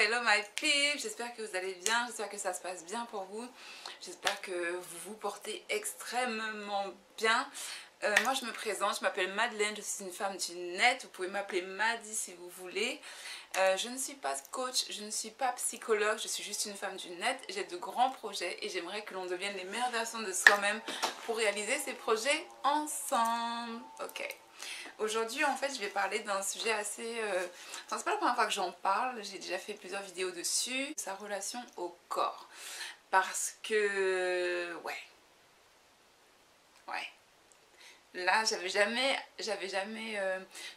hello my people, j'espère que vous allez bien, j'espère que ça se passe bien pour vous, j'espère que vous vous portez extrêmement bien. Moi je me présente, je m'appelle Madeleine, je suis une femme du net, vous pouvez m'appeler Maddy si vous voulez. Je ne suis pas coach, je ne suis pas psychologue, je suis juste une femme du net, j'ai de grands projets et j'aimerais que l'on devienne les meilleures versions de soi-même pour réaliser ces projets ensemble. Ok. Aujourd'hui en fait je vais parler d'un sujet assez... Enfin c'est pas la première fois que j'en parle, j'ai déjà fait plusieurs vidéos dessus. Sa relation au corps. Parce que... Ouais. Là j'avais jamais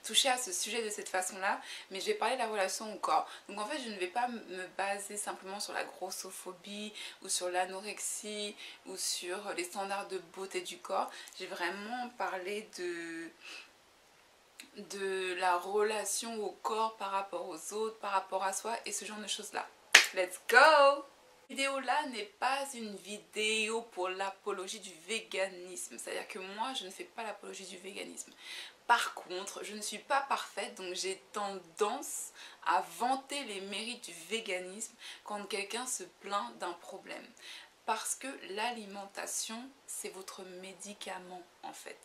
touché à ce sujet de cette façon là. Mais je vais parler de la relation au corps. Donc en fait je ne vais pas me baser simplement sur la grossophobie ou sur l'anorexie ou sur les standards de beauté du corps. J'ai vraiment parlé de la relation au corps par rapport aux autres, par rapport à soi et ce genre de choses là. Let's go! Cette vidéo là n'est pas une vidéo pour l'apologie du véganisme, c'est à dire que moi je ne fais pas l'apologie du véganisme. Par contre je ne suis pas parfaite, donc j'ai tendance à vanter les mérites du véganisme quand quelqu'un se plaint d'un problème. Parce que l'alimentation, c'est votre médicament en fait.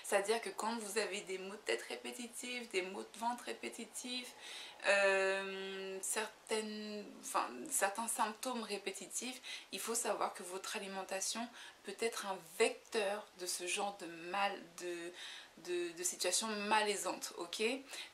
C'est-à-dire que quand vous avez des maux de tête répétitifs, des maux de ventre répétitifs, certains symptômes répétitifs, il faut savoir que votre alimentation peut être un vecteur de ce genre de de situations malaisantes, ok?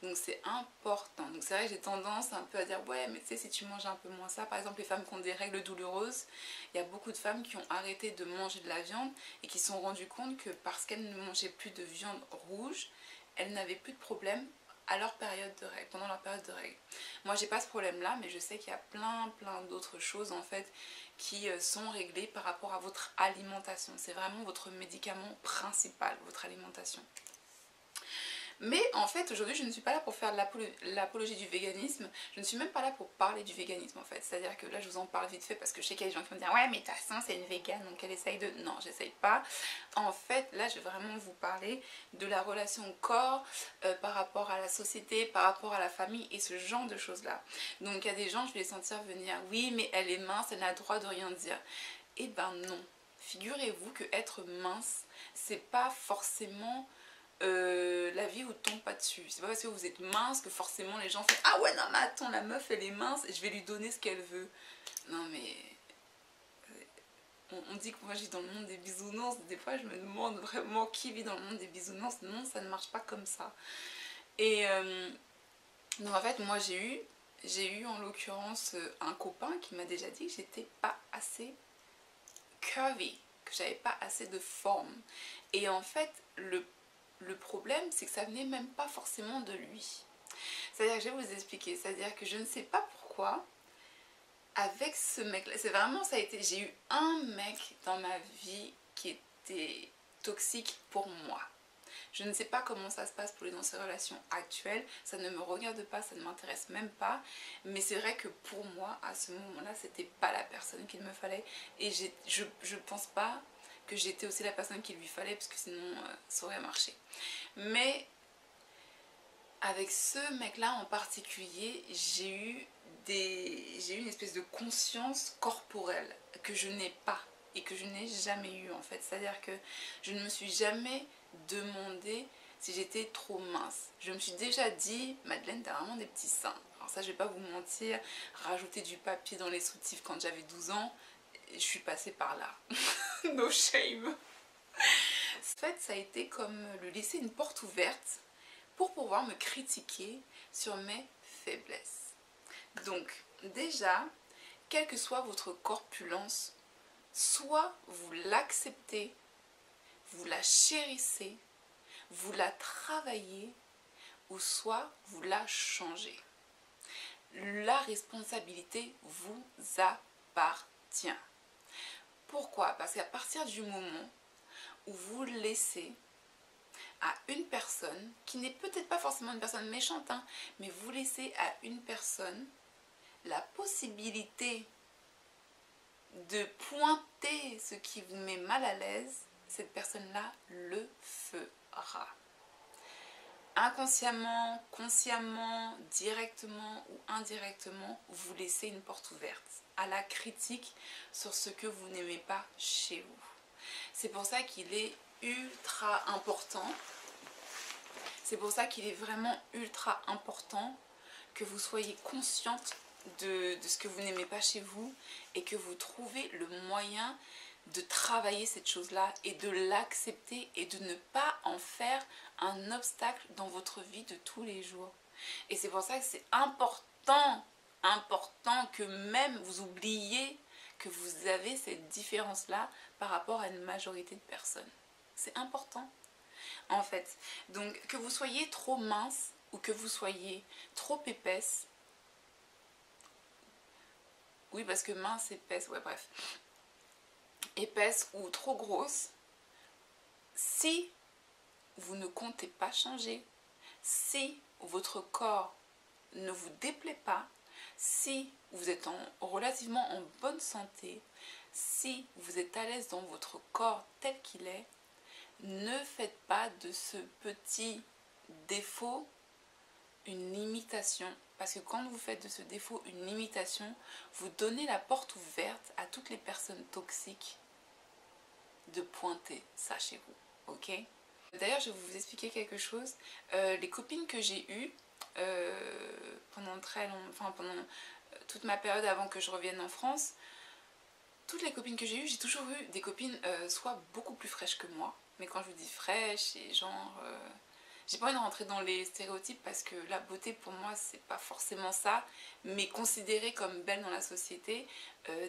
Donc c'est important. Donc c'est vrai que j'ai tendance un peu à dire ouais mais tu sais si tu manges un peu moins ça, par exemple les femmes qui ont des règles douloureuses, il y a beaucoup de femmes qui ont arrêté de manger de la viande et qui se sont rendues compte que parce qu'elles ne mangeaient plus de viande rouge, elles n'avaient plus de problème à leur période de règles, pendant leur période de règles. Moi j'ai pas ce problème là, mais je sais qu'il y a plein d'autres choses en fait qui sont réglées par rapport à votre alimentation. C'est vraiment votre médicament principal, votre alimentation. Mais en fait aujourd'hui je ne suis pas là pour faire l'apologie du véganisme, je ne suis même pas là pour parler du véganisme en fait, c'est à dire que là je vous en parle vite fait parce que je sais qu'il y a des gens qui vont me dire ouais mais de toute façon c'est une végane donc elle essaye de... Non j'essaye pas, en fait là je vais vraiment vous parler de la relation au corps par rapport à la société, par rapport à la famille et ce genre de choses là. Donc il y a des gens je vais les sentir venir oui mais elle est mince, elle n'a le droit de rien dire. Eh ben non, figurez-vous que être mince c'est pas forcément... la vie vous tombe pas dessus. C'est pas parce que vous êtes mince que forcément les gens font ah ouais non mais attends la meuf elle est mince et je vais lui donner ce qu'elle veut. Non mais on dit que moi je vis dans le monde des bisounours, des fois je me demande vraiment qui vit dans le monde des bisounours. Non ça ne marche pas comme ça. Et donc en fait moi j'ai eu en l'occurrence un copain qui m'a déjà dit que j'étais pas assez curvy, que j'avais pas assez de forme. Et en fait le problème, c'est que ça venait même pas forcément de lui. C'est-à-dire que je vais vous expliquer. C'est-à-dire que je ne sais pas pourquoi, avec ce mec-là, c'est vraiment ça a été... J'ai eu un mec dans ma vie qui était toxique pour moi. Je ne sais pas comment ça se passe pour lui dans ses relations actuelles. Ça ne me regarde pas, ça ne m'intéresse même pas. Mais c'est vrai que pour moi, à ce moment-là, c'était pas la personne qu'il me fallait. Et je pense pas que j'étais aussi la personne qu'il lui fallait parce que sinon ça aurait marché. Mais avec ce mec là en particulier j'ai eu une espèce de conscience corporelle que je n'ai pas et que je n'ai jamais eu en fait. C'est à dire que je ne me suis jamais demandé si j'étais trop mince. Je me suis déjà dit Madeleine t'as vraiment des petits seins. Alors ça je vais pas vous mentir, rajouter du papier dans les soutifs quand j'avais 12 ans, je suis passée par là. No shame. En fait, ça a été comme lui laisser une porte ouverte pour pouvoir me critiquer sur mes faiblesses. Donc, déjà, quelle que soit votre corpulence, soit vous l'acceptez, vous la chérissez, vous la travaillez, ou soit vous la changez. La responsabilité vous appartient. Pourquoi? Parce qu'à partir du moment où vous laissez à une personne, qui n'est peut-être pas forcément une personne méchante, hein, mais vous laissez à une personne la possibilité de pointer ce qui vous met mal à l'aise, cette personne-là le fera. inconsciemment, consciemment, directement ou indirectement, vous laissez une porte ouverte à la critique sur ce que vous n'aimez pas chez vous. C'est pour ça qu'il est ultra important, c'est pour ça qu'il est vraiment ultra important que vous soyez consciente de ce que vous n'aimez pas chez vous et que vous trouvez le moyen de travailler cette chose-là et de l'accepter et de ne pas en faire un obstacle dans votre vie de tous les jours. Et c'est pour ça que c'est important que même vous oubliez que vous avez cette différence-là par rapport à une majorité de personnes. C'est important, en fait. Donc, que vous soyez trop mince ou que vous soyez trop épaisse, oui, parce que mince, épaisse, ouais, bref, épaisse ou trop grosse, si vous ne comptez pas changer, si votre corps ne vous déplaît pas, si vous êtes relativement en bonne santé, si vous êtes à l'aise dans votre corps tel qu'il est, ne faites pas de ce petit défaut une limitation. Parce que quand vous faites de ce défaut une limitation, vous donnez la porte ouverte à toutes les personnes toxiques de pointer ça chez vous. Ok ? D'ailleurs, je vais vous expliquer quelque chose. Les copines que j'ai eues pendant toute ma période avant que je revienne en France, toutes les copines que j'ai eues, j'ai toujours eu des copines soit beaucoup plus fraîches que moi, mais quand je vous dis fraîche, c'est genre... j'ai pas envie de rentrer dans les stéréotypes parce que la beauté pour moi c'est pas forcément ça, mais considérée comme belle dans la société,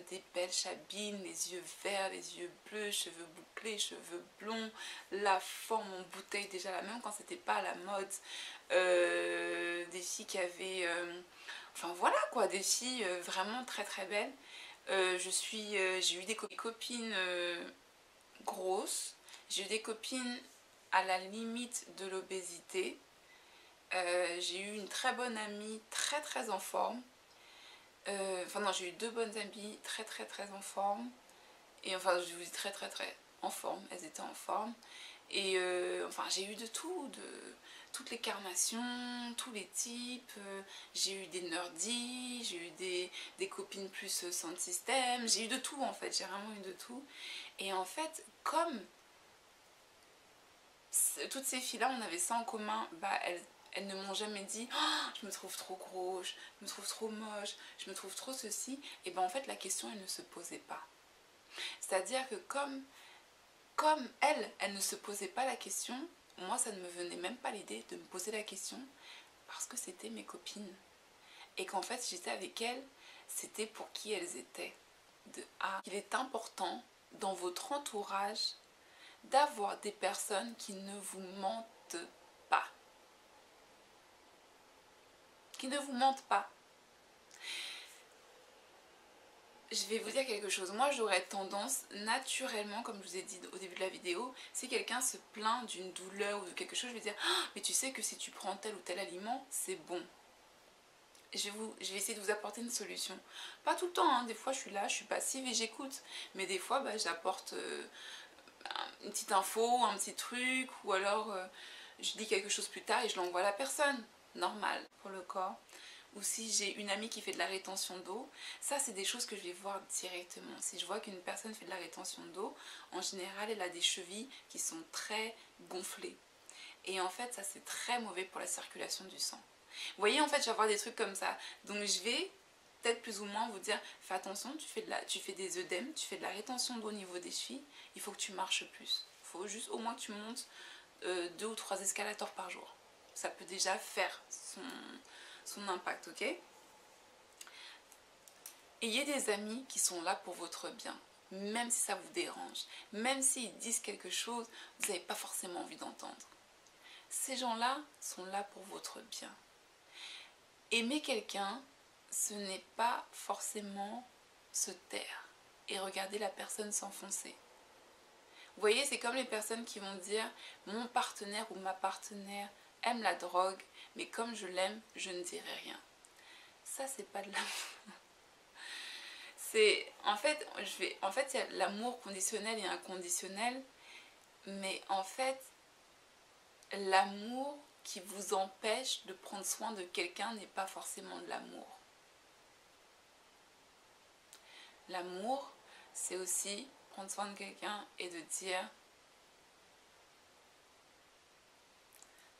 des belles chabines, les yeux verts, les yeux bleus, cheveux bouclés, cheveux blonds, la forme en bouteille déjà là, même quand c'était pas à la mode, des filles qui avaient... enfin voilà quoi, des filles vraiment très très belles. J'ai eu des copines grosses, j'ai eu des copines à la limite de l'obésité. J'ai eu une très bonne amie très très en forme. Enfin non, j'ai eu deux bonnes amies très très très en forme. Et enfin, je vous dis très très très en forme, elles étaient en forme. Et enfin, j'ai eu de tout, toutes les carnations, tous les types. J'ai eu des nerdies, j'ai eu des copines plus sound system. J'ai eu de tout en fait, j'ai vraiment eu de tout. Et en fait, comme toutes ces filles-là, on avait ça en commun, bah elles ne m'ont jamais dit oh, je me trouve trop grosse, je me trouve trop moche, je me trouve trop ceci. Et ben en fait, la question, elle ne se posait pas. C'est-à-dire que comme elle ne se posait pas la question, moi, ça ne me venait même pas l'idée de me poser la question parce que c'était mes copines. Et qu'en fait, j'étais avec elles, c'était pour qui elles étaient. Il est important dans votre entourage d'avoir des personnes qui ne vous mentent pas. Qui ne vous mentent pas. Je vais vous dire quelque chose. Moi, j'aurais tendance, naturellement, comme je vous ai dit au début de la vidéo, si quelqu'un se plaint d'une douleur ou de quelque chose, je vais dire oh, mais tu sais que si tu prends tel ou tel aliment, c'est bon. Je vais essayer de vous apporter une solution. Pas tout le temps, hein. Des fois je suis là, je suis passive et j'écoute. Mais des fois, bah, j'apporte une petite info, un petit truc, ou alors je dis quelque chose plus tard et je l'envoie à la personne. Normal pour le corps. Ou si j'ai une amie qui fait de la rétention d'eau, ça c'est des choses que je vais voir directement. Si je vois qu'une personne fait de la rétention d'eau, en général elle a des chevilles qui sont très gonflées. Et en fait ça c'est très mauvais pour la circulation du sang. Vous voyez, en fait je vais avoir des trucs comme ça. Donc je vais peut-être plus ou moins vous dire, fais attention, tu fais des œdèmes, tu fais de la rétention d'eau au niveau des chevilles, il faut que tu marches plus. Il faut juste au moins que tu montes 2 ou 3 escalators par jour. Ça peut déjà faire son impact, ok? Ayez des amis qui sont là pour votre bien, même si ça vous dérange, même s'ils disent quelque chose, vous n'avez pas forcément envie d'entendre. Ces gens-là sont là pour votre bien. Aimer quelqu'un, ce n'est pas forcément se taire et regarder la personne s'enfoncer. Vous voyez, c'est comme les personnes qui vont dire mon partenaire ou ma partenaire aime la drogue, mais comme je l'aime, je ne dirai rien. Ça, c'est pas de l'amour. En fait, il y a l'amour conditionnel et inconditionnel, mais en fait, l'amour qui vous empêche de prendre soin de quelqu'un n'est pas forcément de l'amour. L'amour, c'est aussi prendre soin de quelqu'un et de dire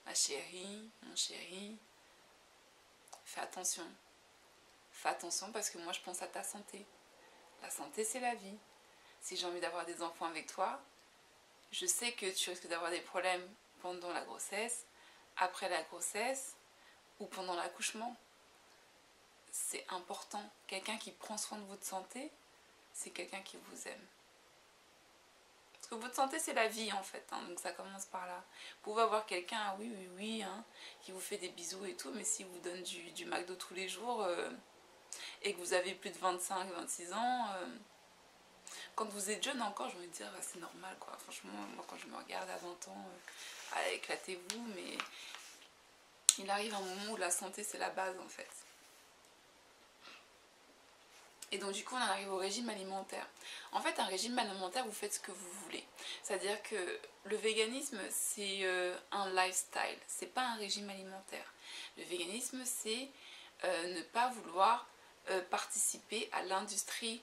ma chérie, mon chéri, fais attention. Fais attention parce que moi je pense à ta santé. La santé c'est la vie. Si j'ai envie d'avoir des enfants avec toi, je sais que tu risques d'avoir des problèmes pendant la grossesse, après la grossesse ou pendant l'accouchement. C'est important. Quelqu'un qui prend soin de votre santé, c'est quelqu'un qui vous aime. Parce que votre santé c'est la vie en fait, hein, donc ça commence par là. Vous pouvez avoir quelqu'un, oui, hein, qui vous fait des bisous et tout, mais s'il vous donne du McDo tous les jours et que vous avez plus de 25-26 ans, quand vous êtes jeune encore, j'ai envie de dire, c'est normal quoi. Franchement, moi quand je me regarde à 20 ans, éclatez-vous, mais il arrive un moment où la santé c'est la base en fait. Et donc du coup on en arrive au régime alimentaire. En fait un régime alimentaire vous faites ce que vous voulez. C'est-à-dire que le véganisme c'est un lifestyle, c'est pas un régime alimentaire. Le véganisme c'est ne pas vouloir participer à l'industrie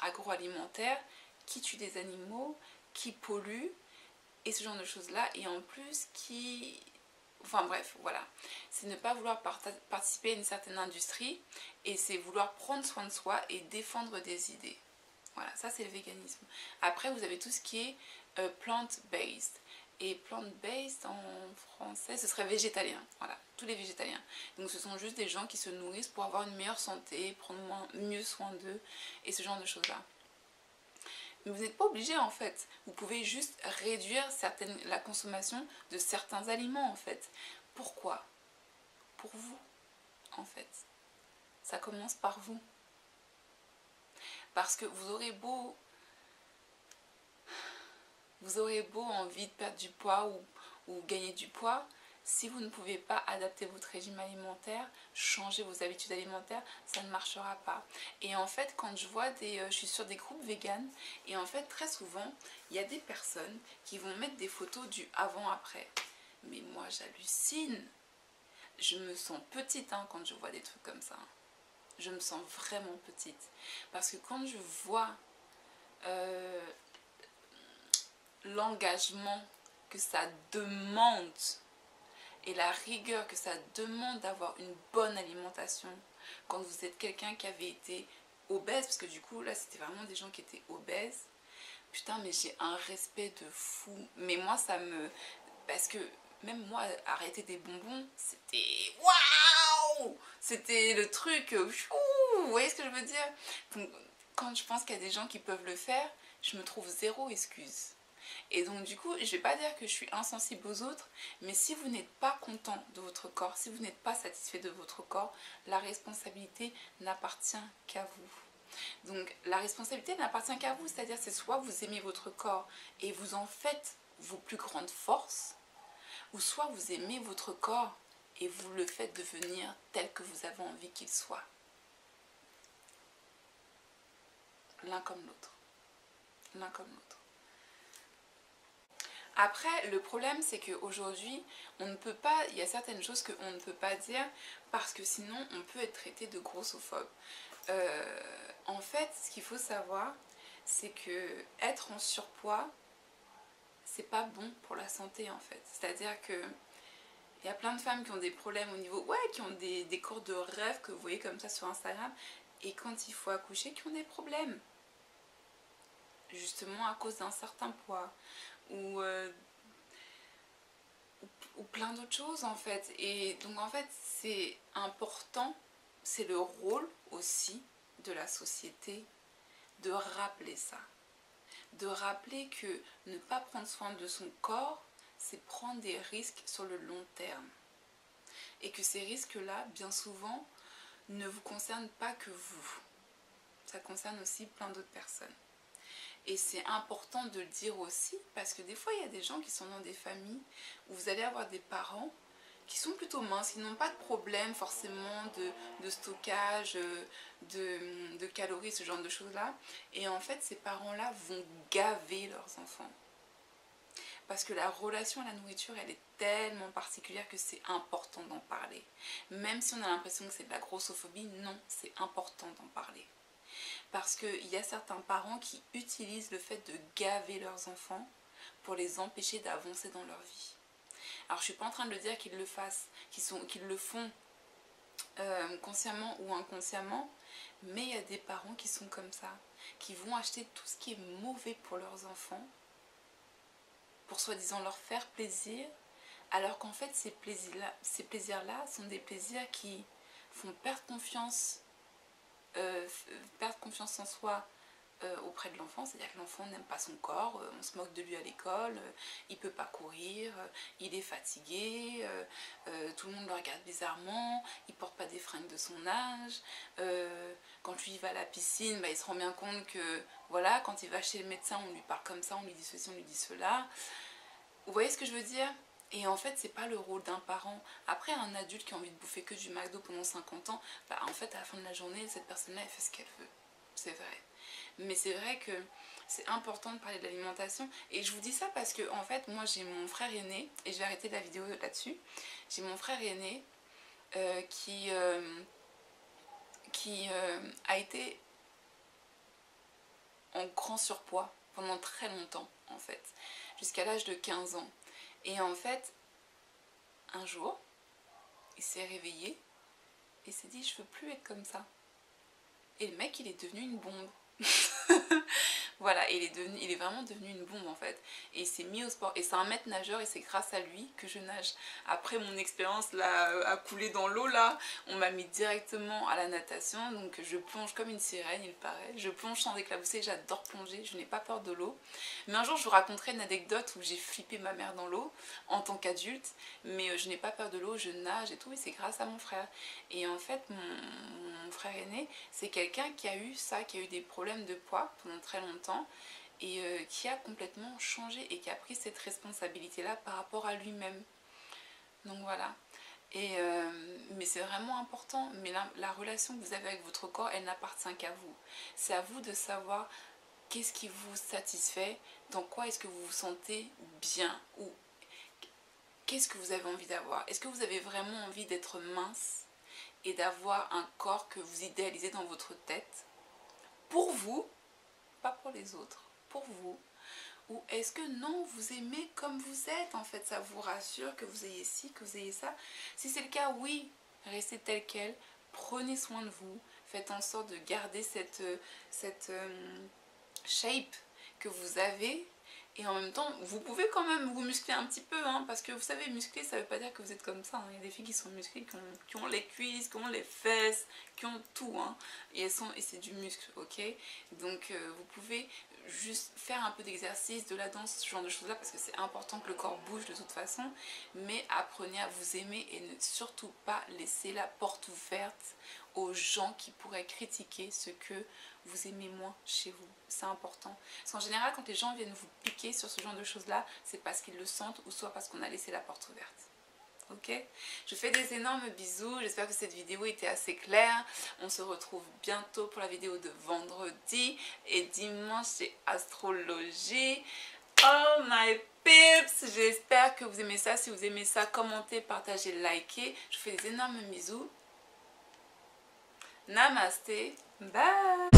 agroalimentaire qui tue des animaux, qui pollue et ce genre de choses là et en plus qui... Enfin bref, voilà. C'est ne pas vouloir participer à une certaine industrie et c'est vouloir prendre soin de soi et défendre des idées. Voilà, ça c'est le véganisme. Après, vous avez tout ce qui est plant-based. Et plant-based en français, ce serait végétalien. Voilà, tous les végétaliens. Donc ce sont juste des gens qui se nourrissent pour avoir une meilleure santé, prendre mieux soin d'eux et ce genre de choses-là. Mais vous n'êtes pas obligé en fait. Vous pouvez juste réduire la consommation de certains aliments en fait. Pourquoi? Pour vous en fait. Ça commence par vous. Parce que vous aurez beau envie de perdre du poids ou gagner du poids, si vous ne pouvez pas adapter votre régime alimentaire, changer vos habitudes alimentaires, ça ne marchera pas. Et en fait, quand je vois je suis sur des groupes véganes, et en fait, très souvent, il y a des personnes qui vont mettre des photos du avant-après. Mais moi, j'hallucine. Je me sens petite hein, quand je vois des trucs comme ça. Je me sens vraiment petite. Parce que quand je vois l'engagement que ça demande et la rigueur que ça demande d'avoir une bonne alimentation quand vous êtes quelqu'un qui avait été obèse, parce que du coup là c'était vraiment des gens qui étaient obèses, putain mais j'ai un respect de fou. Mais moi ça me... parce que même moi arrêter des bonbons c'était waouh, c'était le truc vous voyez ce que je veux dire. Donc quand je pense qu'il y a des gens qui peuvent le faire, je me trouve zéro excuse. Et donc du coup, je ne vais pas dire que je suis insensible aux autres, mais si vous n'êtes pas content de votre corps, si vous n'êtes pas satisfait de votre corps, la responsabilité n'appartient qu'à vous. Donc la responsabilité n'appartient qu'à vous, c'est-à-dire c'est soit vous aimez votre corps et vous en faites vos plus grandes forces, ou soit vous aimez votre corps et vous le faites devenir tel que vous avez envie qu'il soit. L'un comme l'autre. L'un comme l'autre. Après, le problème, c'est qu'aujourd'hui, on ne peut pas, il y a certaines choses qu'on ne peut pas dire parce que sinon, on peut être traité de grossophobe. En fait, ce qu'il faut savoir, c'est que être en surpoids, c'est pas bon pour la santé, en fait. C'est-à-dire que il y a plein de femmes qui ont des problèmes au niveau, qui ont des corps de rêve que vous voyez comme ça sur Instagram, et quand il faut accoucher, qui ont des problèmes. Justement à cause d'un certain poids. Ou plein d'autres choses en fait. Et donc en fait c'est important, c'est le rôle aussi de la société de rappeler ça. De rappeler que ne pas prendre soin de son corps, c'est prendre des risques sur le long terme. Et que ces risques-là, bien souvent, ne vous concernent pas que vous. Ça concerne aussi plein d'autres personnes. Et c'est important de le dire aussi parce que des fois il y a des gens qui sont dans des familles où vous allez avoir des parents qui sont plutôt minces, qui n'ont pas de problème forcément de stockage, de calories, ce genre de choses là. Et en fait ces parents là vont gaver leurs enfants. Parce que la relation à la nourriture elle est tellement particulière que c'est important d'en parler. Même si on a l'impression que c'est de la grossophobie, non, c'est important d'en parler. Parce qu'il y a certains parents qui utilisent le fait de gaver leurs enfants pour les empêcher d'avancer dans leur vie. Alors je ne suis pas en train de le dire qu'ils le fassent, qu'ils le font consciemment ou inconsciemment, mais il y a des parents qui sont comme ça, qui vont acheter tout ce qui est mauvais pour leurs enfants, pour soi-disant leur faire plaisir, alors qu'en fait ces plaisirs-là sont des plaisirs qui font perdre confiance en soi auprès de l'enfant, c'est-à-dire que l'enfant n'aime pas son corps, on se moque de lui à l'école, il ne peut pas courir, il est fatigué, tout le monde le regarde bizarrement, il ne porte pas des fringues de son âge, quand lui il va à la piscine, bah, il se rend bien compte que voilà, quand il va chez le médecin on lui parle comme ça, on lui dit ceci, on lui dit cela. Vous voyez ce que je veux dire? Et en fait, c'est pas le rôle d'un parent. Après, un adulte qui a envie de bouffer que du McDo pendant 50 ans, bah en fait, à la fin de la journée, cette personne-là, elle fait ce qu'elle veut. C'est vrai. Mais c'est vrai que c'est important de parler de l'alimentation. Et je vous dis ça parce que, en fait, moi, j'ai mon frère aîné, et je vais arrêter la vidéo là-dessus. J'ai mon frère aîné qui a été en grand surpoids pendant très longtemps, en fait. Jusqu'à l'âge de 15 ans. Et en fait, un jour, il s'est réveillé et s'est dit je veux plus être comme ça. Et le mec il est devenu une bombe. Voilà, il est vraiment devenu une bombe en fait. Et il s'est mis au sport. Et c'est un maître nageur et c'est grâce à lui que je nage. Après mon expérience là, à couler dans l'eau là, on m'a mis directement à la natation. Donc je plonge comme une sirène il paraît. Je plonge sans éclabousser, j'adore plonger, je n'ai pas peur de l'eau. Mais un jour je vous raconterai une anecdote où j'ai flippé ma mère dans l'eau en tant qu'adulte. Mais je n'ai pas peur de l'eau, je nage et tout. Et c'est grâce à mon frère. Et en fait mon frère aîné, c'est quelqu'un qui a eu ça, qui a eu des problèmes de poids pendant très longtemps. Et qui a complètement changé et qui a pris cette responsabilité-là par rapport à lui-même. Donc voilà. Et, mais c'est vraiment important. Mais la relation que vous avez avec votre corps, elle n'appartient qu'à vous. C'est à vous de savoir qu'est-ce qui vous satisfait, dans quoi est-ce que vous vous sentez bien, ou qu'est-ce que vous avez envie d'avoir. Est-ce que vous avez vraiment envie d'être mince et d'avoir un corps que vous idéalisez dans votre tête pour vous, pas pour les autres, pour vous? Ou est-ce que non, vous aimez comme vous êtes en fait, ça vous rassure que vous ayez ci, que vous ayez ça? Si c'est le cas, oui, restez tel quel, prenez soin de vous, faites en sorte de garder cette shape que vous avez. Et en même temps, vous pouvez quand même vous muscler un petit peu, hein, parce que vous savez, muscler, ça veut pas dire que vous êtes comme ça. Hein. Il y a des filles qui sont musclées, qui ont les cuisses, qui ont les fesses, qui ont tout. Hein, et c'est du muscle, ok? Donc vous pouvez juste faire un peu d'exercice, de la danse, ce genre de choses-là, parce que c'est important que le corps bouge de toute façon. Mais apprenez à vous aimer et ne surtout pas laisser la porte ouverte aux gens qui pourraient critiquer ce que vous aimez moins chez vous. C'est important. Parce qu'en général, quand les gens viennent vous piquer sur ce genre de choses-là, c'est parce qu'ils le sentent ou soit parce qu'on a laissé la porte ouverte. Ok? Je fais des énormes bisous. J'espère que cette vidéo était assez claire. On se retrouve bientôt pour la vidéo de vendredi. Et dimanche, c'est astrologie. Oh my pips! J'espère que vous aimez ça. Si vous aimez ça, commentez, partagez, likez. Je vous fais des énormes bisous. Namasté. Bye!